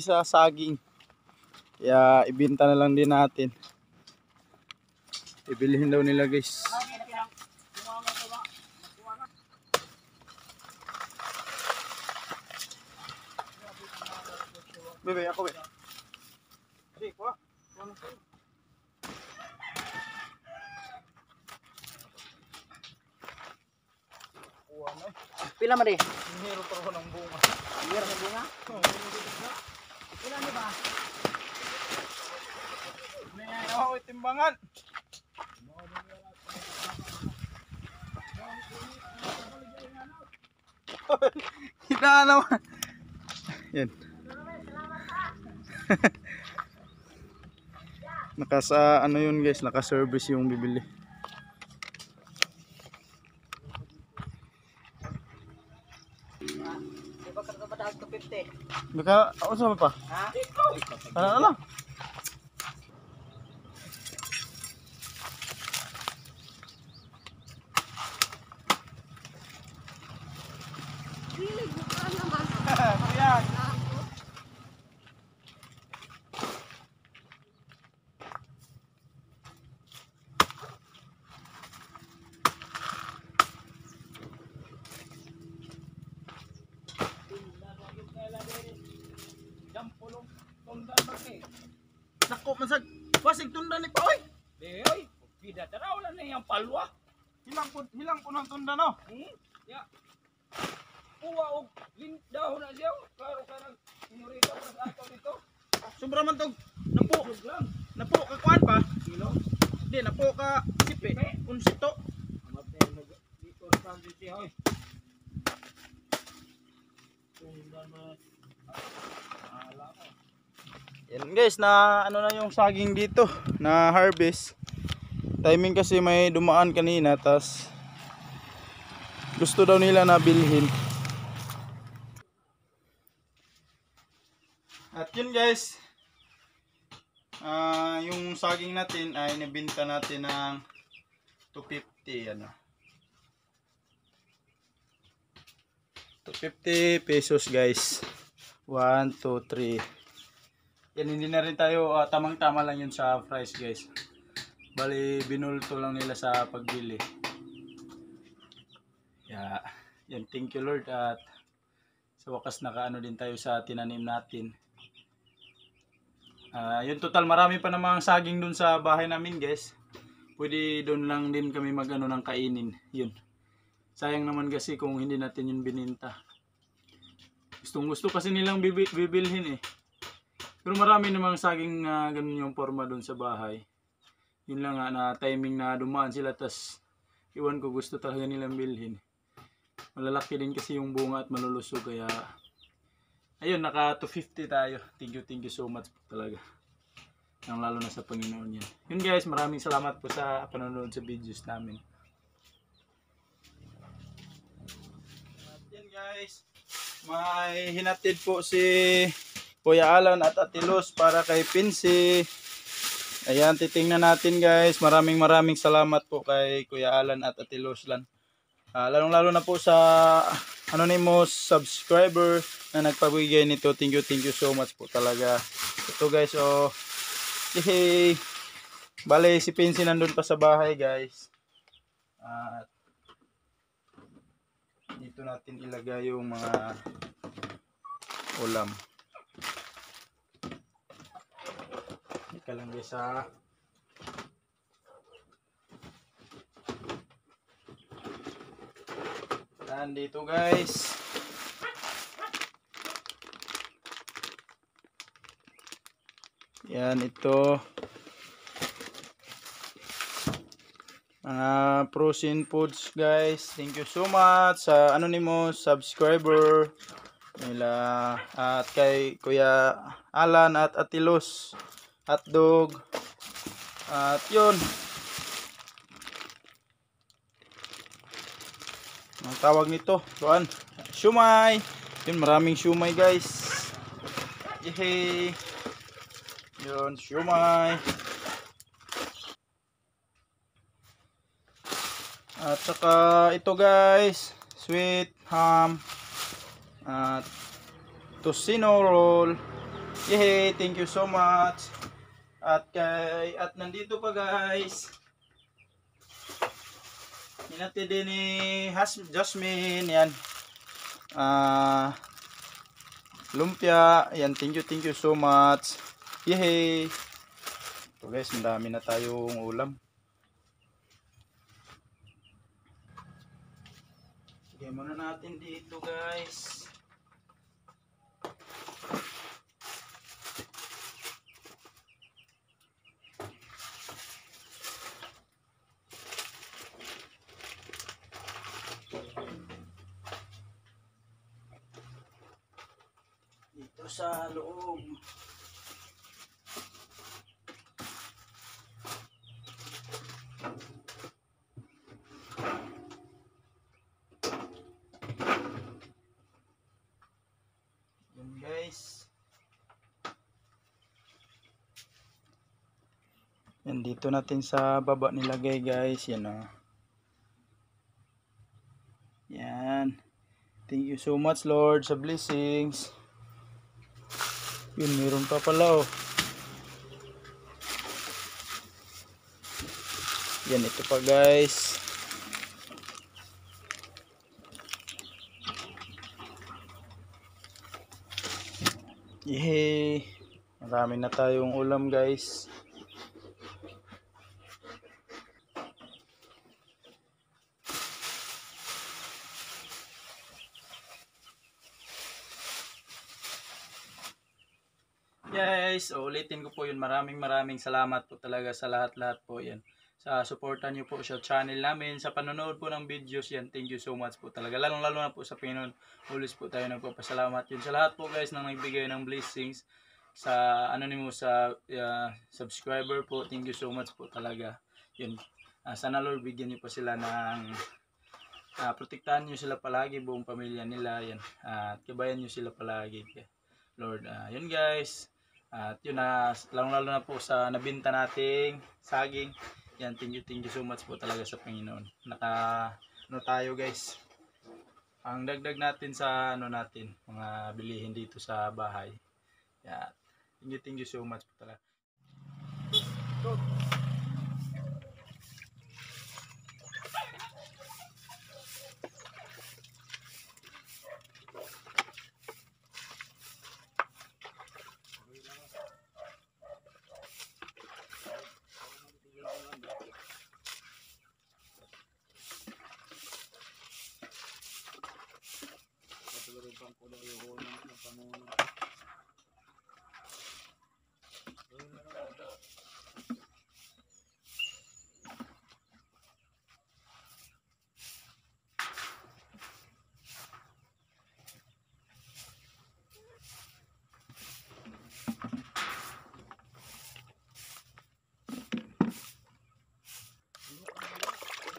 sa saging. Kaya ibenta na lang din natin. Ibilihin daw nila guys. Bebe, ako be. Sige, kuha. Pila man di? Hihiro pa ako ng bunga. Hihiro ng bunga? Pila ni ba? May ako timbangan. Kita naman. Yan. Nakasa ano yun guys, naka-service yung bibili. Baka ako sama pa. Ha? Ano? Ayan. Nako, masag wasig tunda ni Paoy. Oy, bida taraw lang na yung palwa. Hilang po ng tunda no. Ya. Uwa og lindaw na siya. Klaro ka nang inurita pa sa ato dito. Sobra man tog napo. Napo ka kuan pa? Kilo. Di napo ka sipi. Unsito. Dito sa siya oy. Tunda na. Ala ko. Yan guys, na ano na yung saging dito, na harvest. Timing kasi may dumaan kanina, tas gusto daw nila na bilhin. At yun guys, yung saging natin ay nabenta natin ng 250 ano. 250 pesos guys. 1, 2, 3. Yan, hindi na rin tayo, tamang-tama lang yun sa price guys. Bali, binulto lang nila sa pagbili. Yan, thank you Lord. At sa wakas nakaano din tayo sa tinanim natin. Yun, total marami pa namang saging dun sa bahay namin guys. Pwede dun lang din kami mag-ano ng kainin. Yun. Sayang naman kasi kung hindi natin yun bininta. Gustong gusto kasi nilang bibilhin eh. Pero marami namang saging na ganun yung forma doon sa bahay. Yun lang nga na timing na dumaan sila, tas iwan ko gusto talaga nilang bilhin. Malalaki din kasi yung bunga at malulusog, kaya ayun, naka 250 tayo. Thank you so much talaga. Nang lalo na sa Panginoon yan. Yun guys, maraming salamat po sa panonood sa videos namin. At yan guys, may hinatid po si Kuya Alan at Ate Luz para kay Pinsi. Ayan, titingnan natin guys. Maraming salamat po kay Kuya Alan at Ate Luz lang. Lalong-lalo na po sa anonymous subscriber na nagpabigay nito. Thank you so much po talaga. Ito guys, oh. Yay! Bale, si Pinsi nandun pa sa bahay guys. At dito natin ilagay yung mga ulam. Ika lang guys ha. Nandito guys. Yan, ito. Mga frozen foods guys. Thank you so much sa anonymous subscriber nila at kay Kuya Alan at Ate Luz. Hotdog. At yun. Ang tawag nito, doon, shumai. Yun, maraming shumai guys. Yehey. Yun, shumai. At saka ito guys, sweet ham. At tocino roll. Yay! Thank you so much. At nandito pa guys. Hinati din ni Jasmine. Yan. Lumpia. Yan. Thank you so much. Yay! So guys, madami na tayong ulam. Lagay muna natin dito guys. Dito sa loob. Yan guys. Yan dito natin sa baba nilagay guys. Yan o. Yan. Thank you so much Lord sa blessings. Yun, meron pa pala oh. Yan, ito pa guys. Yay! Marami na tayong ulam guys. Guys, ulitin ko po yun. Maraming salamat po talaga sa lahat po yan. Sa suportan nyo po sa channel namin, sa panonood po ng videos yan. Thank you so much po talaga. Lalo na po sa Panginoon. Ulis po tayo nagpapasalamat yun. Sa lahat po guys na nagbigay ng blessings. Sa anonymous sa subscriber po. Thank you so much po talaga. Yun. Sana Lord bigyan nyo po sila ng protektahan nyo sila palagi, buong pamilya nila. Yan. At kabayan nyo sila palagi. Lord, yun guys. At yun lalo na po sa nabinta nating saging. Yan, thank you so much po talaga sa Panginoon. Tayo guys. Ang dagdag natin sa natin, mga bilihin dito sa bahay. Yan. Thank you so much po talaga.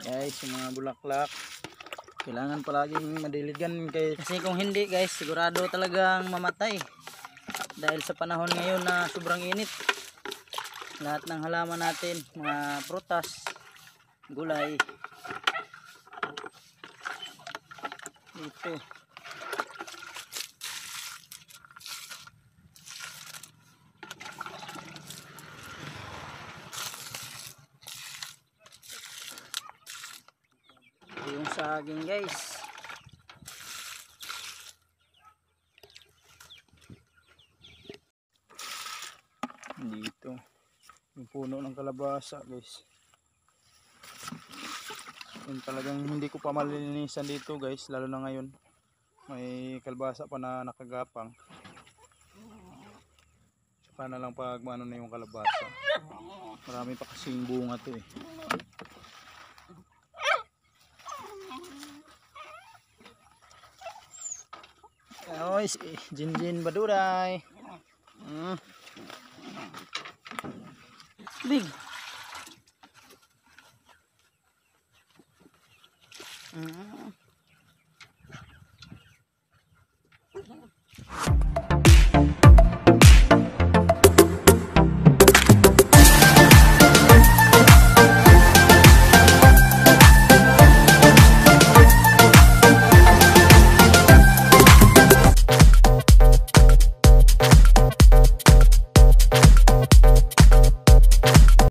Guys, yung mga bulaklak kailangan palaging madiligan kasi kung hindi guys sigurado talagang mamatay dahil sa panahon ngayon na sobrang init. Lahat ng halaman natin, mga prutas, gulay dito. Yung saging guys. Dito yung puno ng kalabasa guys. Yung talagang hindi ko pa malilinisan dito guys, lalo na ngayon may kalabasa pa na nakagapang. Saka na lang pag ano na yung kalabasa, marami pa kasing bunga to eh. Oy, si Jinjin Baduray. Big.